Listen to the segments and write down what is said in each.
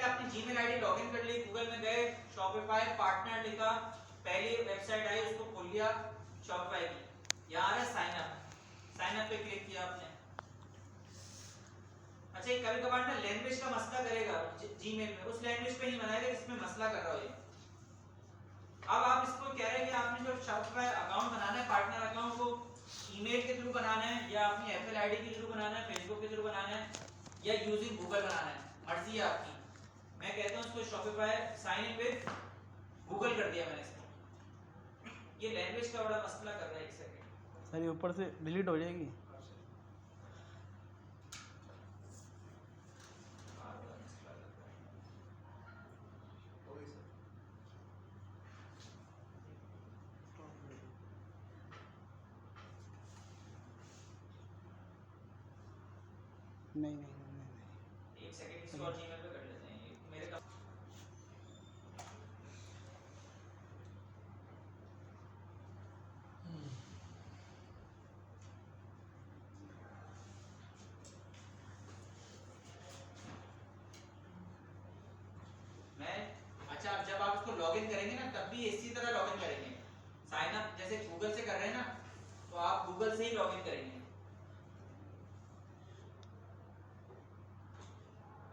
आपने Gmail ID login कर ली, Google में गए, शॉपिफाई पार्टनर लिखा, पहली वेबसाइट आई उसको खोल लिया शॉपिफाई की, यहाँ आ रहा साइन अप, साइन अप पे क्लिक किया आपने। अच्छा ये कभी कभार ना लैंग्वेज का मसला करेगा जीमेल में, उस लैंग्वेज पे नहीं बनाएगा जिसमें मसला कर रहा हो ये। अब आप इसको कह रहे हैं कि आपने जो शॉपिफाई अकाउंट बनाना है, पार्टनर अकाउंट को ईमेल के थ्रू बनाना है या अपनी एप्पल आईडी के थ्रू बनाना है, फेसबुक के थ्रू बनाना है या यूजिंग गूगल बनाना है, मर्जी है आपकी। मैं कहता हूं इसको Shopify sign in with Google कर दिया मैंने इसको। ये लैंग्वेज का बड़ा मसला कर रहा है। एक सेकंड सर, ये ऊपर से डिलीट हो जाएगी। नहीं, एक सेकंड इसको और जीमेल पे कर लेते हैं। ये मेरे का मैं अच्छा अब जब आप इसको लॉगिन करेंगे ना तब भी इसी तरह लॉगिन करेंगे। साइन अप जैसे गूगल से कर रहे हैं ना, तो आप गूगल से ही लॉगिन करेंगे।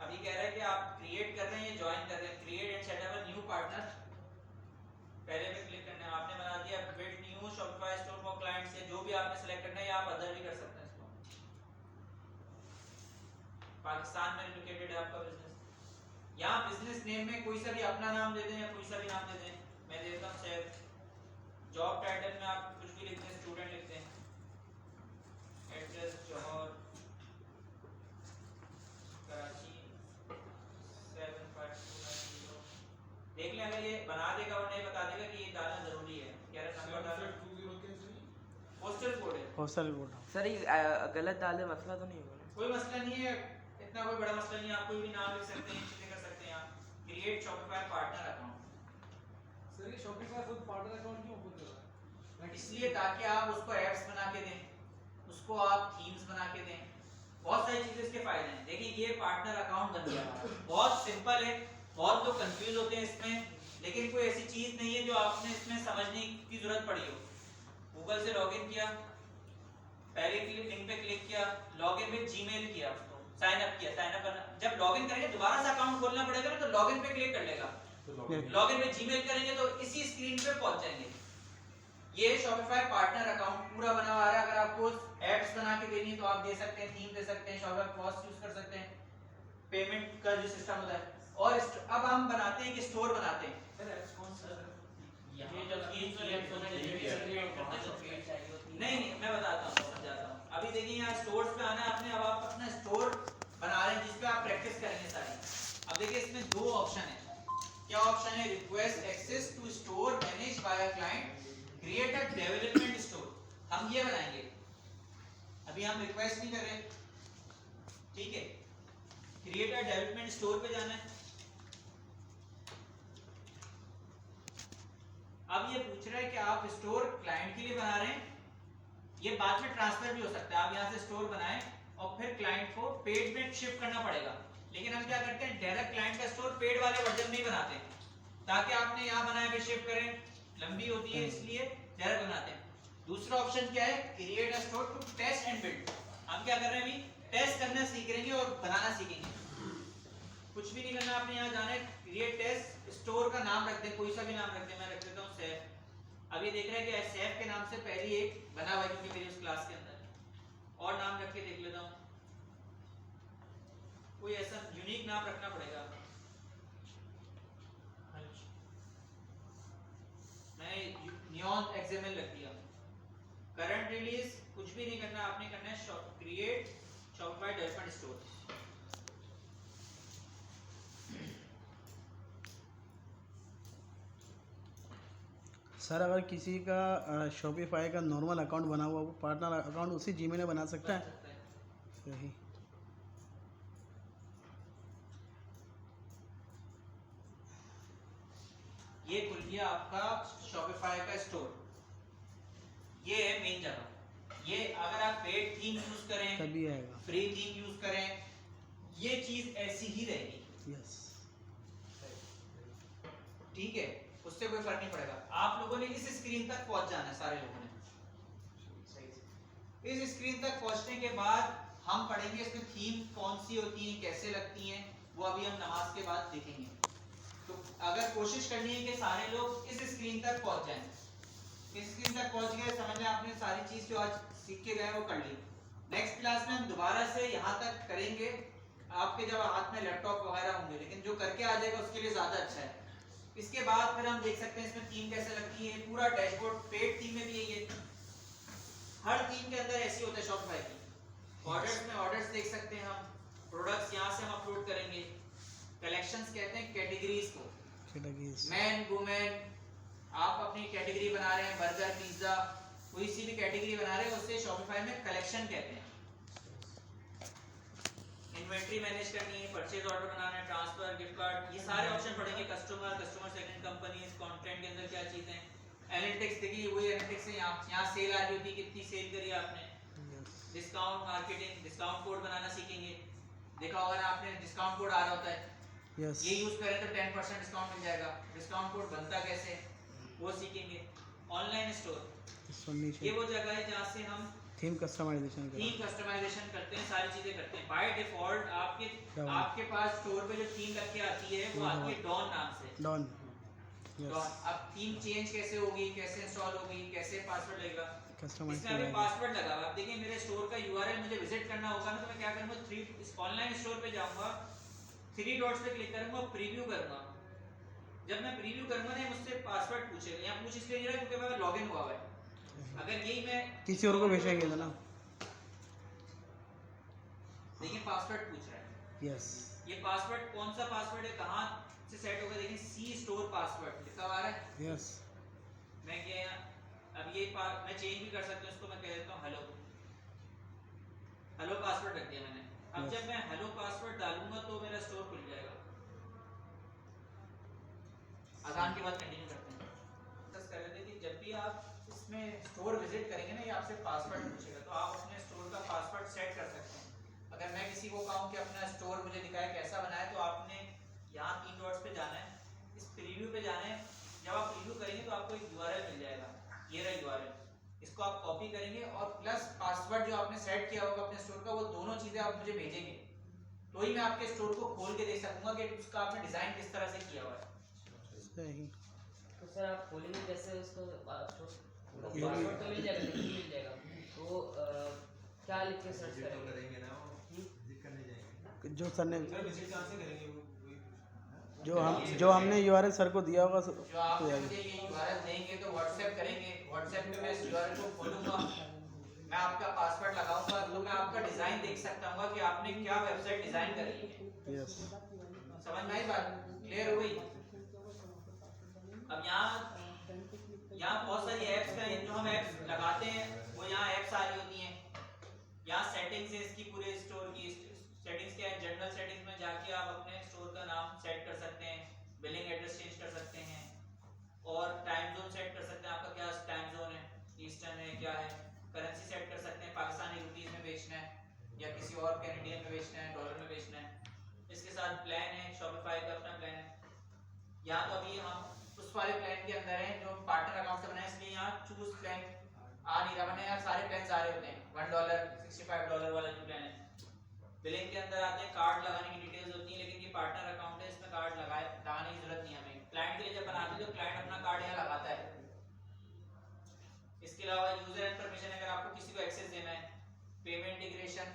अभी कह रहा है कि आप क्रिएट कर रहे हैं या ज्वाइन कर रहे हैं, create and set up a new partner, पहले पे क्लिक करना है। आपने बना दिया build new Shopify store for clients, या जो भी आपने सेलेक्ट करना है, या आप अदर भी कर सकते हैं इसको। पाकिस्तान में लोकेटेड है आपका बिजनेस। यहाँ बिजनेस नेम में कोई सा भी अपना नाम दे दें या कोई सा भी नाम दे दें। मैं देता हूँ सैफ। जॉब टाइटल में आप कुछ भी लिखते हैं, स्टूडेंट लिखते हैं। एड्रेस जौहर कराची 75290। देख लें अगर ये बना देगा और नहीं बता देगा कि ये डालना जरूरी है। कह रहा नंबर डालना, पोस्टल कोड है। पोस्टल कोड सर ये गलत डाले मसला तो नहीं होगा? कोई मसला नहीं है, इतना कोई बड़ा मसला नहीं है। आप कोई भी नाम लिख सकते हैं, चीजें कर सकते हैं। आप create Shopify partner account. Sir ये शॉपिफाई खुद पार्टनर अकाउंट क्यों ओपन कर रहा है? इसलिए ताकि आप उसको एप्स बना के दें, उसको आप थीम्स बना के दें, बहुत सारी चीजें इसके फायदे हैं। देखिए ये पार्टनर अकाउंट बन गया, बहुत सिंपल है। बहुत लोग कंफ्यूज होते हैं इसमें, लेकिन कोई ऐसी चीज नहीं है जो आपने इसमें समझने की जरूरत पड़ी हो। गूगल से लॉगिन किया, पहले लिंक पे क्लिक किया, लॉगिन विद जीमेल किया, उसको साइन अप किया। साइन अप करना, जब लॉगिन करेंगे दोबारा से अकाउंट खोलना पड़ेगा ना, तो लॉगिन पे क्लिक कर लेगा। लॉगिन में जीमेल करेंगे तो इसी स्क्रीन पे पहुंच जाएंगे। ये शॉपिफाई पार्टनर अकाउंट पूरा बना हुआ है। अगर आपको एप्स बना के देनी है तो आप दे सकते हैं, थीम दे सकते हैं, शॉपिफाई पॉस यूज कर सकते हैं, पेमेंट का जो सिस्टम होता है। और अब हम बनाते हैं कि स्टोर बनाते हैं। सर एप्स कौन सा है? ये जब नहीं मैं बताता हूँ, समझाता हूँ। अभी देखिए यहाँ स्टोर्स पे आना है आपने। अब आप अपना स्टोर बना रहे हैं जिसपे आप प्रैक्टिस करेंगे सारी। अब देखिए इसमें दो ऑप्शन है। क्या ऑप्शन है? Request access to store manage by a client, create a development store. हम ये बनाएंगे, अभी हम रिक्वेस्ट नहीं कर रहे, ठीक है। क्रिएट अ डेवलपमेंट स्टोर पे जाना है। अब ये पूछ रहा है कि आप स्टोर क्लाइंट के लिए बना रहे हैं, ये बाद में ट्रांसफर भी हो सकता है। आप यहाँ से स्टोर बनाएं और फिर क्लाइंट को पेड में शिफ्ट करना पड़ेगा। लेकिन हम क्या करते हैं, डायरेक्ट क्लाइंट का स्टोर पेड वाले वर्जन में ही बनाते हैं, ताकि आपने यहाँ बनाया फिर शिफ्ट करें, लंबी होती है, इसलिए डायरेक्ट बनाते हैं। दूसरा ऑप्शन क्या है? Create a store to test and build. हम क्या कर रहे हैं, अभी टेस्ट करना सीख रहे हैं और बनाना सीखेंगे। कुछ भी नहीं करना, आपने यहाँ जाना है, क्रिएट टेस्ट स्टोर का नाम रख दें, कोई सा भी नाम रख दें। मैं रख देता हूँ सैफ। अब ये देख रहे हैं कि सैफ के नाम से पहले एक बना हुआ है, क्योंकि मेरी उस क्लास के अंदर। और नाम रख के देख लेता हूँ, कोई ऐसा यूनिक नाम रखना पड़ेगा। मैं नियॉन एक्सएमएल रख दिया। करंट रिलीज कुछ भी नहीं करना, आपने करना है create Shopify development store. Sir, अगर किसी का शॉपिफाई का नॉर्मल अकाउंट बना हुआ, वो पार्टनर अकाउंट उसी जीमेल में बना सकता है? सही। ये खुल गया आपका शॉपिफाई का स्टोर। ये है मेन जगह। ये अगर आप पेड थीम यूज करें, तभी आएगा। फ्री थीम यूज करें, ये चीज ऐसी ही रहेगी। यस। ठीक है, उससे कोई फर्क नहीं पड़ेगा। आप लोगों ने इस स्क्रीन तक पहुंच जाना है, सारे लोगों ने। इस स्क्रीन तक पहुंचने के बाद हम पढ़ेंगे इसमें थीम कौन सी होती है, कैसे लगती हैं, वो अभी हम नमाज के बाद देखेंगे। तो अगर कोशिश करनी है कि सारे लोग इस स्क्रीन तक पहुंच जाएं, इस स्क्रीन तक पहुंच गए, समझ में आपने सारी चीज जो आज सीख के गए वो कर ली। नेक्स्ट क्लास में हम दोबारा से यहाँ तक करेंगे, आपके जब हाथ में लैपटॉप वगैरह होंगे, लेकिन जो करके आ जाएगा उसके लिए ज्यादा अच्छा है। इसके बाद फिर हम देख सकते हैं इसमें थीम कैसे लगती है, पूरा डैशबोर्ड। पेड थीम में भी यही है, हर थीम के अंदर ऐसी होता है शॉपिफाई की। ऑर्डर्स में ऑर्डर्स देख सकते हैं हम, प्रोडक्ट्स यहाँ से हम अपलोड करेंगे। कलेक्शंस कहते हैं कैटेगरीज को, मैन वुमेन, आप अपनी कैटेगरी बना रहे हैं, बर्गर पिज्जा, कोई सी भी कैटेगरी बना रहे हैं, उससे शॉपिफाई में कलेक्शन कहते हैं। इन्वेंटरी मैनेज करनी है, परचेज ऑर्डर बनाना है, ट्रांसफर, गिफ्ट कार्ड, ये सारे ऑप्शन पढ़ेंगे। कस्टमर सेगमेंट, कंपनीज, कंटेंट के अंदर क्या चीजें, एनालिटिक्स देखिए, वही एनालिटिक्स है। यहाँ सेल आ रही होती है, कितनी सेल करी आपने, डिस्काउंट मार्केटिंग, डिस्काउंट कोड बनाना सीखेंगे। देखा होगा ना आपने, डिस्काउंट कोड आ रहा होता है, ये यूज करें तो 10% डिस्काउंट मिल जाएगा। डिस्काउंट कोड बनता कैसे, वो सीखेंगे। ऑनलाइन स्टोर, ये वो जगह है जहाँ से हम थीम कस्टमाइजेशन करते हैं, सारी चीजें करते हैं। बाय डिफॉल्ट आपके पास स्टोर पे जो थीम लग के आती है वो आती है डॉन नाम से। डॉन। अब थीम चेंज कैसे होगी, कैसे इंस्टॉल होगी, कैसे पासवर्ड लगेगा, कस्टमाइज इसमें अभी पासवर्ड लगा हुआ है। अब देखिए मेरे स्टोर का यूआरएल मुझे विजिट करना होगा ना, तो मैं क्या करूंगा, इस ऑनलाइन स्टोर पे जाऊंगा, 3 डॉट्स पे क्लिक करूंगा, प्रीव्यू करूंगा। जब मैं प्रीव्यू करूंगा ना, मुझसे पासवर्ड पूछेगा। यहाँ पूछ इसलिए नहीं रहा क्योंकि मैं लॉगिन हुआ हुआ है। अगर यही मैं किसी और को भेजेंगे तो ना, देखिए पासवर्ड पूछ रहा है। यस, ये पासवर्ड कौन सा पासवर्ड है, कहाँ से सेट होगा, देखिए सी स्टोर पासवर्ड लिखा हुआ है। यस, मैं क्या, अब ये मैं चेंज भी कर सकता हूँ इसको, मैं कह देता हूँ हेलो पासवर्ड रख दिया मैंने। अब जब मैं हेलो पासवर्ड डालूंगा तो मेरा स्टोर खुल जाएगा। अजान के बाद कंटिन्यू करते हैं। बस कर लेते कि जब भी आप इसमें स्टोर विजिट करेंगे ना, ये आपसे पासवर्ड पूछेगा, तो आप अपने स्टोर का पासवर्ड सेट कर सकते हैं। अगर मैं किसी को कहूँ कि अपना स्टोर मुझे दिखाए कैसा बनाए, तो आपने यहाँ 3 डॉट्स पे जाना है, इस प्रीव्यू पे जाना है। जब आप प्रीव्यू करेंगे तो आपको एक यूआरएल मिल जाएगा, ये रहा यूआरएल। इसको आप कॉपी करेंगे और प्लस पासवर्ड जो आपने सेट किया होगा अपने स्टोर का, वो दोनों चीजें आप मुझे भेजेंगे, तो ही मैं आपके स्टोर को खोल के देख सकूंगा कि उसका आपने डिजाइन किस तरह से किया हुआ है। सही। तो सर आप खोलेंगे कैसे उसको, पासवर्ड तो मिल जाएगा, लेकिन मिल जाएगा तो क्या लिख के सर्च करेंगे ना, जो सर ने, विजिट कहाँ से करेंगे वो जो हमने यूआरएल सर को दिया होगा, जो आप मुझे ये यूआरएल देंगे तो व्हाट्सएप करेंगे, व्हाट्सएप पे मैं इस यूआरएल को खोलूंगा, मैं आपका पासवर्ड लगाऊंगा, तो मैं आपका डिजाइन देख सकता हूँ कि आपने क्या वेबसाइट डिजाइन करी है। यस, समझ में आई बात, क्लियर हो गई। अब यहाँ बहुत सारी ऐप्स हैं, जो हम ऐप्स लगाते हैं वो यहाँ ऐप्स आ रही होती हैं। यहाँ सेटिंग्स है इसकी, पूरे स्टोर की सेटिंग्स क्या है, जनरल सेटिंग्स में जाके आप अपने स्टोर का नाम सेट कर सकते हैं, बिलिंग एड्रेस चेंज कर सकते हैं, और टाइम जोन सेट कर सकते हैं, आपका क्या टाइम जोन है, ईस्टर्न है क्या है, करेंसी सेट कर सकते हैं, पाकिस्तानी रुपीस में बेचना है या किसी और कैनेडियन में बेचना है, डॉलर में बेचना है। इसके साथ प्लान है, शॉपिफाई का अपना प्लान है। यहाँ तो अभी हम उस वाले प्लान के अंदर हैं जो पार्टनर अकाउंट से बनाए, इसलिए यहाँ चूज प्लान आ नहीं रहा, वरना यहाँ सारे प्लान आ रहे होते हैं। $1 $65 वाला जो प्लान है। बिलिंग के अंदर आते हैं, कार्ड लगाने की डिटेल्स होती है, लेकिन ये पार्टनर अकाउंट है, इसमें कार्ड लगाने की जरूरत नहीं है हमें। क्लाइंट के लिए जब बनाते हैं तो क्लाइंट अपना कार्ड यहाँ लगाता है। इसके अलावा यूजर इन्फॉर्मेशन, अगर आपको किसी को एक्सेस देना है, पेमेंट इंटीग्रेशन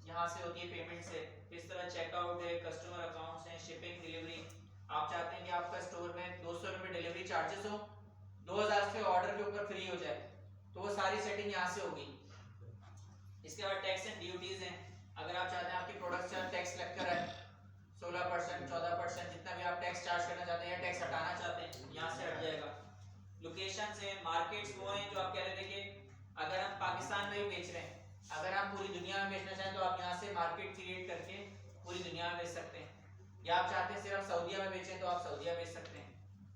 यहाँ से होती है, पेमेंट से इस तरह चेकआउट है, कस्टमर अकाउंट्स हैं, शिपिंग, डिलीवरी। आप चाहते हैं कि आपका स्टोर में 200 रुपये डिलीवरी चार्जेस हो, 2000 से ऑर्डर के ऊपर फ्री हो जाए, तो वो सारी सेटिंग यहाँ से होगी। इसके बाद टैक्स एंड ड्यूटीज हैं, अगर आप चाहते हैं आपकी प्रोडक्ट से टैक्स लग कर है 16%, 14%, जितना भी आप टैक्स चार्ज करना चाहते हैं या टैक्स हटाना चाहते हैं, यहाँ से हट जाएगा। लोकेशन है, मार्केट्स वो हैं जो आप कह रहे थे कि अगर हम पाकिस्तान में भी बेच रहे हैं, अगर हम पूरी दुनिया में बेचना चाहें तो आप यहाँ से मार्केट क्रिएट करके पूरी दुनिया में बेच सकते हैं, या आप चाहते हैं सिर्फ सऊदीया में बेचें तो आप सऊदीया बेच सकते हैं,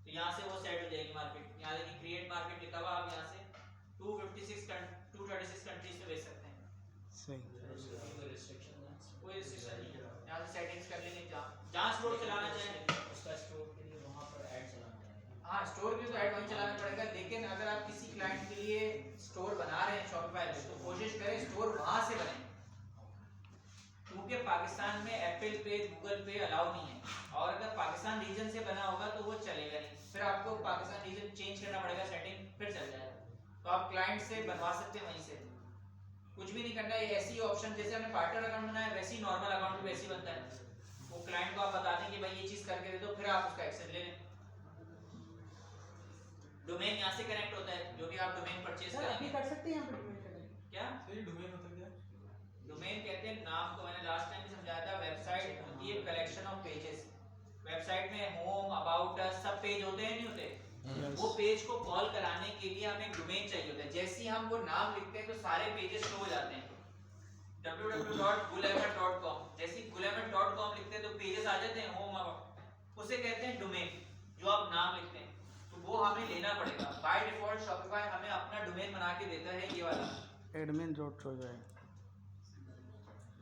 तो यहाँ से वो सेट हो जाएगी मार्केट। यहाँ देखिए क्रिएट मार्केट लिखा हुआ, आप यहाँ से 236 कंट्रीज में बेच सकते हैं। सही। कोई रिस्ट्रिक्शन नहीं है, यहाँ से सेटिंग्स कर लेंगे। जहाँ स्टोर चलाना चाहें, उसका स्टोर के लिए वहाँ पर ऐड चलाना है, और अगर पाकिस्तान रीजन से बना होगा तो वो चलेगा नहीं, फिर आपको पाकिस्तान रीजन चेंज करना पड़ेगा, सेटिंग फिर चल जाएगा। तो आप क्लाइंट से बनवा सकते हैं वहीं से, कुछ भी नहीं करना है। ऐसे ही ऑप्शन जैसे हमने पार्टनर अकाउंट बनाया वैसे ही नॉर्मल अकाउंट भी वैसे ही बनता है। वो क्लाइंट को आप बता दें कि भाई ये चीज करके दे दो, फिर आप उसका एक्सेस ले लें। डोमेन यहाँ से कनेक्ट होता है, जो भी आप डोमेन परचेज सर अभी करेंगे। कर सकते हैं यहाँ पर डोमेन करेंगे क्या सही डोमेन होता क्या? डोमेन कहते हैं, नाम को मैंने लास्ट टाइम भी समझाया था। वेबसाइट होती है कलेक्शन ऑफ पेजेस। वेबसाइट में होम, अबाउट अस सब पेज होते हैं नहीं होते, वो पेज को कॉल कराने के लिए हमें डोमेन चाहिए होता है। जैसे ही हम वो नाम लिखते हैं तो सारे पेजेस शो हो जाते हैं। www.gulemet.com, जैसे ही gulemet.com लिखते हैं तो पेजेस आ जाते हैं होम, अबाउट। उसे कहते हैं डोमेन, जो आप नाम लिखते हैं। तो वो हमें लेना पड़ेगा। बाय डिफॉल्ट शॉपिफाई हमें अपना डोमेन बना के देता है, ये वाला एडमिन डॉट हो जाए,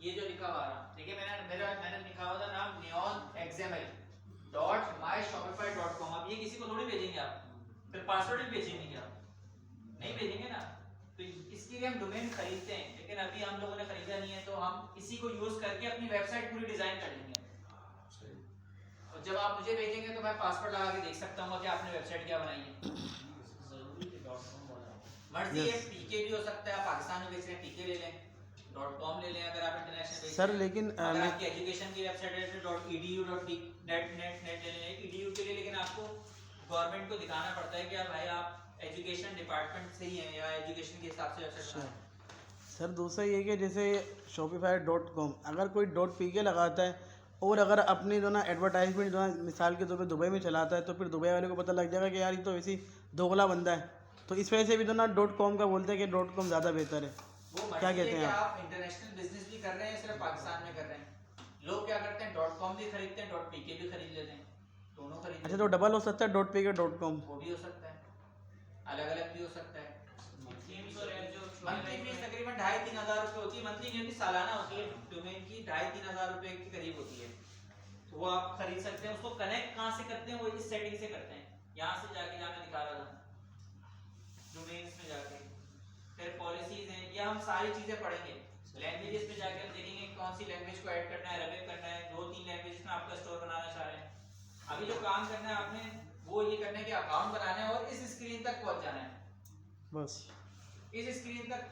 ये जो लिखा हुआ है, देखिए मैंने लिखा हुआ था नाम neonxml.myshopify.com। अब ये किसी को थोड़ी भेजेंगे आप, फिर पासवर्ड भी भेजेंगे क्या? नहीं भेजेंगे ना। तो इसके लिए हम डोमेन खरीदते हैं, लेकिन अभी हम लोगों ने खरीदा नहीं है, तो हम इसी को यूज करके अपनी वेबसाइट पूरी डिजाइन कर लेंगे। और जब आप मुझे भेजेंगे तो मैं पासवर्ड लगा के देख सकता हूँ कि आपने वेबसाइट क्या बनाई है। मर्जी है, पीके भी हो सकता है, आप पाकिस्तान में बेच रहे हैं पीके ले लें, .com ले लें। अगर आप इंटरनेशनल बेच सर रहे हैं, लेकिन अगर आपकी एजुकेशन की वेबसाइट है तो .edu.net ले लें। edu के लिए लेकिन आपको गवर्नमेंट को दिखाना पड़ता है कि आप भाई आप एजुकेशन डिपार्टमेंट से ही हैं या एजुकेशन के हिसाब से वेबसाइट बना रहे हैं। सर दूसरा ये कि जैसे shopify.com अगर कोई .pk लगाता है और अगर अपनी जो ना एडवर्टाइजमेंट जो ना मिसाल के तौर पे दुबई में चलाता है, तो फिर दुबई वाले को पता लग जाएगा कि यार ये तो वैसी दोगला बंदा है। तो इस वजह से भी जो ना .com का बोलते हैं कि .com ज़्यादा बेहतर है। वो क्या मर्जी है कहते कि हैं आप? आप इंटरनेशनल बिजनेस भी कर रहे हैं, सिर्फ पाकिस्तान में कर रहे हैं। लोग क्या करते हैं, .com भी खरीदते हैं, .pk भी खरीद लेते हैं, दोनों खरीद अच्छा, तो डबल हो सकता है .pk.com। वो भी हो सकता है, अलग अलग भी हो सकता है। मंथली फीस तकरीबन 2,500-3 हज़ार रुपये होती है। मंथली नहीं होती, सालाना होती है। डोमेन की 2,500-3 हज़ार रुपये के करीब होती है, तो वो आप खरीद सकते हैं। उसको कनेक्ट कहाँ से करते हैं, वो इस सेटिंग से करते हैं। यहाँ से जाके जहाँ मैं दिखा रहा था डोमेन्स में जाके, फिर पॉलिसीज हैं, ये हम सारी चीज़ें पढ़ेंगे। लैंग्वेजेस में जाके हम देखेंगे कौन सी लैंग्वेज को ऐड करना है, रैप करना है। 2-3 लैंग्वेजेस में आपका स्टोर बनाना चाह रहे हैं। अभी जो काम करना है आपने वो ये करना है कि अकाउंट बनाना है और इस स्क्रीन तक पहुंच जाना है। बस इस स्क्रीन तक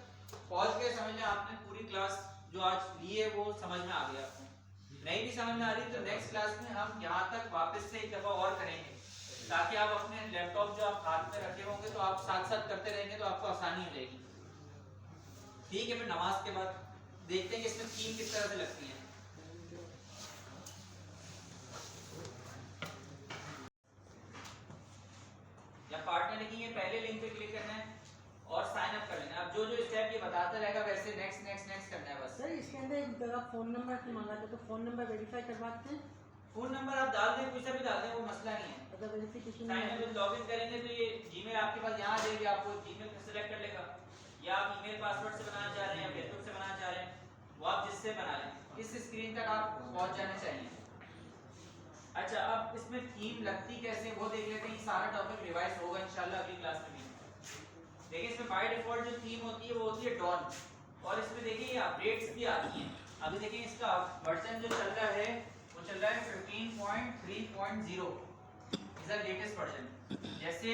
पहुंच के समझ लें आपने पूरी क्लास जो आज ली है वो समझ में आ गया। आपको नहीं भी समझ में आ रही तो नेक्स्ट क्लास में हम यहाँ तक वापस से एक दफ़ा और करेंगे, ताकि आप अपने लैपटॉप जो आप हाथ में रखे होंगे तो आप साथ साथ करते रहेंगे तो आपको आसानी हो जाएगी। ठीक है, फिर नमाज के बाद देखते हैं कि इसमें थीम किस तरह से लगती है। या पार्टनर लिखेंगे, पहले लिंक पे क्लिक करना है और साइन अप कर लेना है। अब जो जो स्टेप ये बताता रहेगा वैसे नेक्स्ट नेक्स्ट नेक्स्ट करना है बस। सर इसके अंदर एक जगह फ़ोन नंबर की मांगा था, तो फ़ोन नंबर वेरीफाई करवाते हैं। फोन नंबर आप डाल दें, कोई सा भी डाल दें, वो मसला नहीं है। अगर वेरिफिकेशन साइन अप लॉगिन करेंगे तो ये जीमेल आपके पास यहाँ आ जाएगी, आपको जीमेल सेलेक्ट कर लेगा। या आप ईमेल पासवर्ड से बनाना चाह रहे हैं या फेसबुक से बनाना चाह रहे हैं, वो आप जिससे बना लें। इस स्क्रीन तक आप पहुंच जाने चाहिए। अच्छा, अब इसमें थीम लगती कैसे वो देख लेते हैं। सारा टॉपिक रिवाइज होगा इंशाल्लाह अगली क्लास में भी। देखिए इसमें बाय डिफॉल्ट जो थीम होती है वो होती है डॉन, और इसमें देखिए ये अपडेट्स भी आती हैं। अभी देखिए इसका वर्जन जो चल रहा है वो चल रहा है 15.3.0 इज द लेटेस्ट वर्जन। जैसे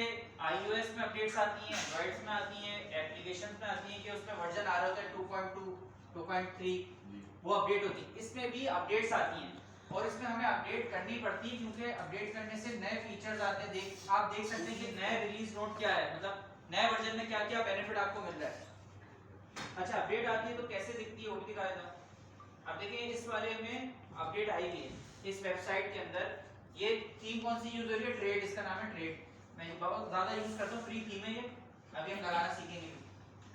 iOS में अपडेट्स आती हैं, एंड्रॉइड्स में आती हैं, एप्लीकेशंस में आती हैं कि उसमें वर्जन आ रहा होता है 2.2, 2.3, वो अपडेट होती है। इसमें भी अपडेट्स आती हैं और इसमें हमें अपडेट करनी पड़ती है, क्योंकि अपडेट करने से नए फीचर्स आते हैं। आप देख सकते हैं कि नए रिलीज नोट क्या है, मतलब नए वर्जन में क्या क्या बेनिफिट आपको मिल रहा है। अच्छा, अपडेट आती है तो कैसे दिखती है वो भी दिखाया था। अब देखिए इस वाले में अपडेट आई हुई है इस वेबसाइट के अंदर। ये थीम कौन सी यूज हो रही है, ट्रेड, इसका नाम है ट्रेड। मैं बहुत ज़्यादा यूज करता हूँ, फ्री थीम है ये, अभी हम लगाना सीखेंगे।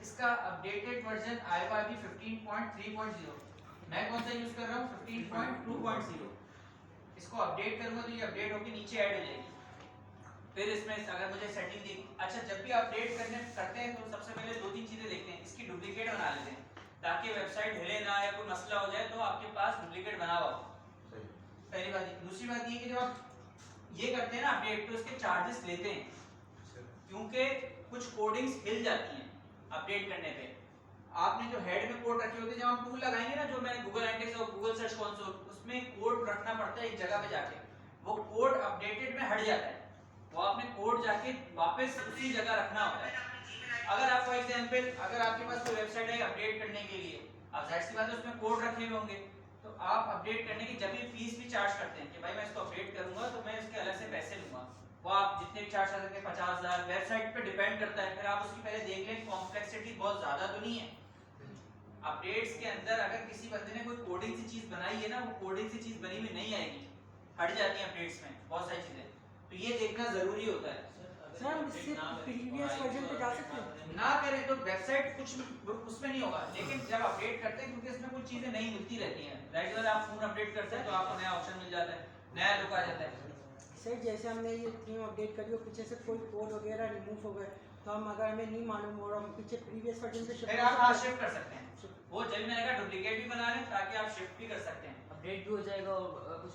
इसका अपडेटेड वर्जन आएगा अभी 15.3.0। मैं कौन सा यूज कर रहा हूँ 15.2.0। इसको अपडेट करूंगा तो ये अपडेट होकर नीचे ऐड हो जाएगी। फिर इसमें अगर मुझे सेटिंग दी, अच्छा जब भी अपडेट करते हैं तो सबसे पहले 2-3 चीजें देखते हैं। इसकी डुप्लीकेट बना लेते हैं ताकि वेबसाइट हिले ना या कोई मसला हो जाए तो आपके पास डुप्लीकेट बना हुआ हो। पहली बात। दूसरी बात ये कि जब आप ये करते हैं ना अपडेट, तो इसके चार्जेस लेते हैं, क्योंकि कुछ कोडिंग्स हिल जाती हैं अपडेट करने पे। आपने जो हेड में कोड रखे होते हैं, जब हम टूल लगाएंगे ना, जो मैं गूगल एनालिटिक्स और गूगल सर्च कंसोल, उसमें कोड रखना पड़ता है एक जगह पे जाके, वो कोड अपडेटेड में हट जाता है, वो आपने कोड जाके वापस उसी जगह रखना होता है। अगर आप फॉर एग्जांपल, अगर आपके पास कोई वेबसाइट है अपडेट करने के लिए, आप जाहिर सी बात है उसमें कोड रखे हुए होंगे, तो आप अपडेट करने की जब भी फीस भी चार्ज करते हैं कि भाई मैं इसको अपडेट करूंगा तो मैं इसके अलग से पैसे लूंगा, वो आप जितने भी चार्ज कर सकते हैं, 50,000, वेबसाइट पे डिपेंड करता है। फिर आप उसकी पहले देख लें कॉम्प्लेक्सिटी बहुत ज्यादा तो नहीं है। अपडेट्स के अंदर अगर किसी बंदे ने कोई कोडिंग सी चीज बनाई है ना, वो कोडिंग सी चीज बनी हुई नहीं आएगी, हट जाती है अपडेट्स में बहुत सारी चीजें, तो ये देखना जरूरी होता है। सर हम इससे प्रीवियस वर्जन पे जा सकते हैं? ना करें तो वेबसाइट कुछ उसमें नहीं होगा, लेकिन जब अपडेट करते हैं क्योंकि इसमें कुछ चीजें नई मिलती रहती हैं, रेगुलर आप फोन अपडेट करते हैं तो आपको नया ऑप्शन मिल जाता है, नया लुक आ जाता है। सर जैसे हमने ये थीम अपडेट करी और पीछे से कोई कोड वगैरह रिमूव हो गए, तो हम अगर हमें नहीं मालूम हो और हम पीछे प्रीवियस वर्जन पे फिर आप हाँ शिफ्ट कर सकते हैं, वो जब मैंने कहा डुप्लीकेट भी बना लें ताकि आप शिफ्ट भी कर सकते हैं। अपडेट भी हो जाएगा और कुछ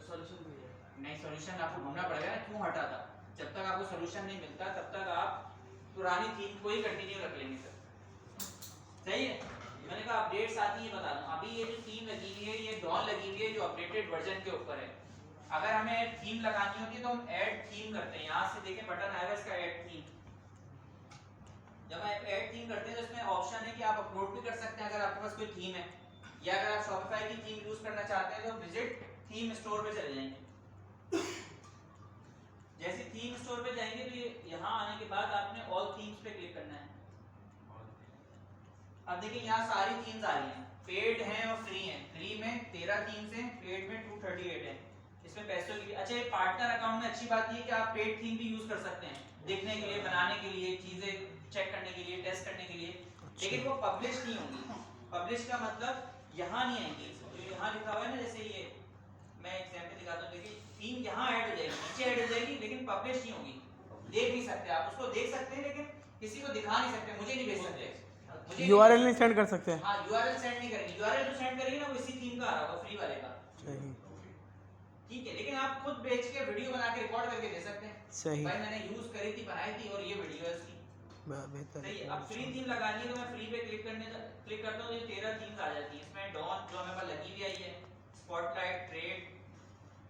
सॉल्यूशन भी हो जाएगा। नहीं, सॉल्यूशन आपको ढूंढना पड़ेगा ना, क्यों हटा था, जब तक आपको सॉल्यूशन नहीं मिलता तब तक आप पुरानी थीम को ही कंटिन्यू रख लेंगे सर। सही है, मैंने कहा अपडेट्स आती है बता दूं, अभी ये जो थीम लगी हुई है ये डॉन लगी हुई है जो अपडेटेड वर्जन के ऊपर है। अगर हमें थीम लगानी होती है तो हम ऐड थीम करते हैं, यहाँ से देखें बटन आएगा इसका ऐड थीम, जब आप ऐड थीम करते हैं तो इसमें ऑप्शन है कि आप अपलोड भी कर सकते हैं अगर आपके पास कोई थीम है, या अगर आप शॉपिफाई की थीम यूज करना चाहते हैं तो विजिट थीम स्टोर पे चले जाएंगे। जैसे थीम स्टोर पे जाएंगे तो ये यहाँ आने के बाद आपने ऑल थीम्स पे क्लिक करना है। अब देखिए यहाँ सारी थीम्स आ रही हैं, पेड हैं और फ्री हैं। फ्री में 13 थीम्स हैं, पेड में 238 है, इसमें पैसों की। अच्छा ये पार्टनर अकाउंट में अच्छी बात ये कि आप पेड थीम भी यूज कर सकते हैं देखने के लिए, बनाने के लिए, चीजें चेक करने के लिए, टेस्ट करने के लिए, लेकिन वो पब्लिश नहीं होंगी। पब्लिश का मतलब यहाँ नहीं आएंगी, जो यहाँ लिखा हुआ है ना, जैसे ये मैं एग्जांपल दिखाता हूँ, देखिए थीम यहाँ ऐड हो जाएगी, नीचे ऐड हो जाएगी, लेकिन पब्लिश नहीं होगी, देख नहीं सकते आप उसको, देख सकते हैं लेकिन किसी को दिखा नहीं सकते, मुझे नहीं भेज सकते, मुझे URL नहीं सेंड कर सकते हैं। हाँ URL सेंड नहीं करेंगे, URL जो सेंड करेंगे ना वो इसी थीम का आ रहा होगा, फ्री वाले का, सही ठीक है, लेकिन आप खुद भेज के वीडियो बना के रिकॉर्ड करके दे सकते हैं, सही भाई मैंने यूज करी थी, बनाई थी और ये वीडियो है उसकी। बेहतर सही है। अब फ्री थीम लगानी है तो मैं फ्री पे क्लिक करता हूँ, ये 13 थीम्स आ जाती है। इसमें डॉन जो हमें पास लगी हुई आई है, spotlight, trade,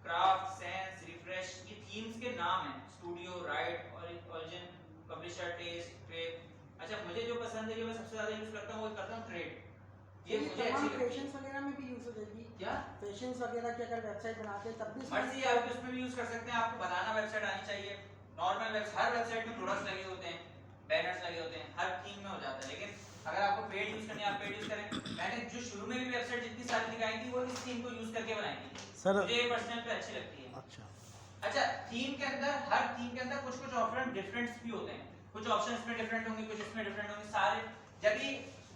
craft, sense, refresh, ये थीम्स के नाम हैं, studio, right, origin, publisher, test, trade. अच्छा मुझे जो पसंद है, जो मैं सबसे ज्यादा यूज करता हूँ, वो करता हूँ ट्रेड, ये मुझे अच्छी लगती है। फैशंस वगैरह में भी यूज हो जाएगी क्या फैशंस वगैरह की अगर वेबसाइट बनाते हैं तब भी मर्जी है आपकी, उसमें भी यूज कर सकते हैं। आपको बनाना वेबसाइट आनी चाहिए, नॉर्मल हर वेबसाइट में प्रोडक्ट्स लगे होते हैं, बैनर्स लगे होते हैं, हर थीम में हो जाता है, लेकिन अगर आपको पेड यूज करनी है आप पेड यूज करें। मैंने जो शुरू में भी वेबसाइट जितनी सारी दिखाई थी वो इस थीम को यूज करके बनाई थी, सर। मुझे पर्सनल पे अच्छी लगती है। अच्छा थीम के अंदर, हर थीम के अंदर कुछ ऑप्शन डिफरेंट्स भी होते हैं, कुछ ऑप्शंस में डिफरेंट होंगे, कुछ इसमें डिफरेंट होंगे, सारे जब भी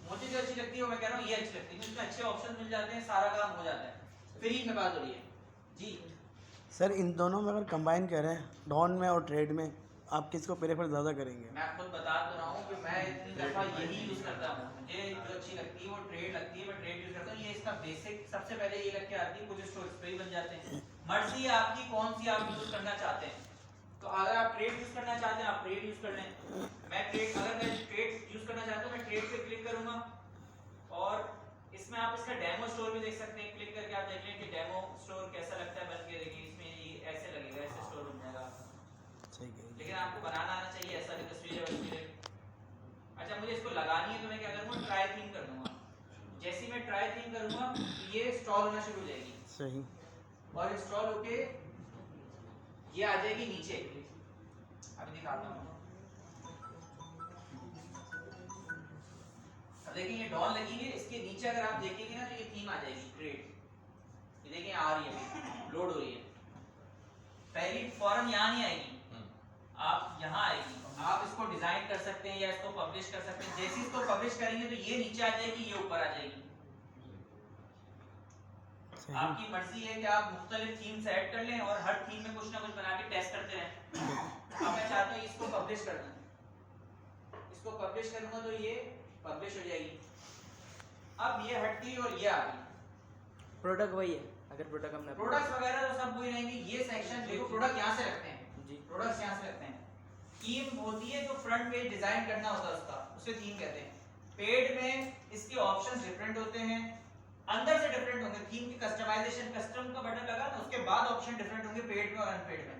मुझे जो अच्छी लगती है वो मैं कह रहा हूँ ये अच्छी लगती है, इसमें अच्छे ऑप्शन मिल जाते हैं, सारा काम हो जाता है, फ्री में बात हो रही है जी। सर इन दोनों में अगर कंबाइन करें, डॉन में और ट्रेड में, आप किसको प्रेफर ज़्यादा करेंगे? मैं खुद बता तो रहा हूँ कि मैं इतनी दफा यही यूज करता हूँ, मुझे जो अच्छी लगती है वो ट्रेड लगती है, मैं ट्रेड यूज करता हूँ। ये इसका बेसिक सबसे पहले ये लग के आती है, कुछ स्टोर स्प्रे बन जाते हैं, मर्जी है आपकी कौन सी आप यूज करना चाहते हैं। तो अगर आप ट्रेड यूज करना चाहते हैं आप ट्रेड यूज कर लें, मैं ट्रेड यूज करना चाहता हूँ मैं ट्रेड पे क्लिक करूंगा, और इसमें आप इसका डेमो स्टोर भी देख सकते हैं, क्लिक करके आप देख लें कि डेमो स्टोर कैसा लगता है बन के, देखिए इसमें ये ऐसे लगेगा, ऐसे स्टोर बन जाएगा, लेकिन आपको बनाना आना चाहिए, ऐसा नहीं तस्वीर है तस्वीर। अच्छा मुझे इसको लगानी है तो मैं क्या करूँगा, ट्राई थीम कर दूंगा, जैसे ही मैं ट्राई थीम करूंगा ये इंस्टॉल होना शुरू हो जाएगी, सही, और इंस्टॉल होके ये आ जाएगी नीचे, अभी दिखाता हूँ। अब देखिए ये डॉन लगी है, इसके नीचे अगर आप देखेंगे ना तो ये थीम आ जाएगी, ग्रेट, ये देखिए आ रही है, लोड हो रही है, पहली फौरन यहाँ नहीं आएगी, आप यहाँ आएगी। आप इसको डिजाइन कर सकते हैं या इसको पब्लिश कर सकते हैं, जैसे इसको पब्लिश करेंगे तो ये नीचे आ जाएगी, ये ऊपर आ जाएगी, आपकी मर्जी है कि आप मुख्तलिफ थीम सेट कर लें और हर थीम में कुछ ना कुछ बना के टेस्ट करते रहें। अब मैं चाहता हूँ इसको पब्लिश कर दूं, इसको पब्लिश करूंगा तो ये पब्लिश हो जाएगी, अब ये हट गई और ये आ गई। प्रोडक्ट वही है, अगर प्रोडक्ट हमने प्रोडक्ट्स वगैरह तो सब वही रहेंगे, ये सेक्शन देखो प्रोडक्ट यहाँ से रखते हैं जी, प्रोडक्ट्स यहाँ से रखते हैं। थीम होती है जो फ्रंट पेज डिजाइन करना होता है उसका, उसे थीम कहते हैं। पेड में इसके ऑप्शंस डिफरेंट होते हैं, अंदर से डिफरेंट होंगे। थीम की कस्टमाइजेशन, कस्टम का बटन लगा ना, उसके बाद ऑप्शन डिफरेंट होंगे पेड में और अनपेड में।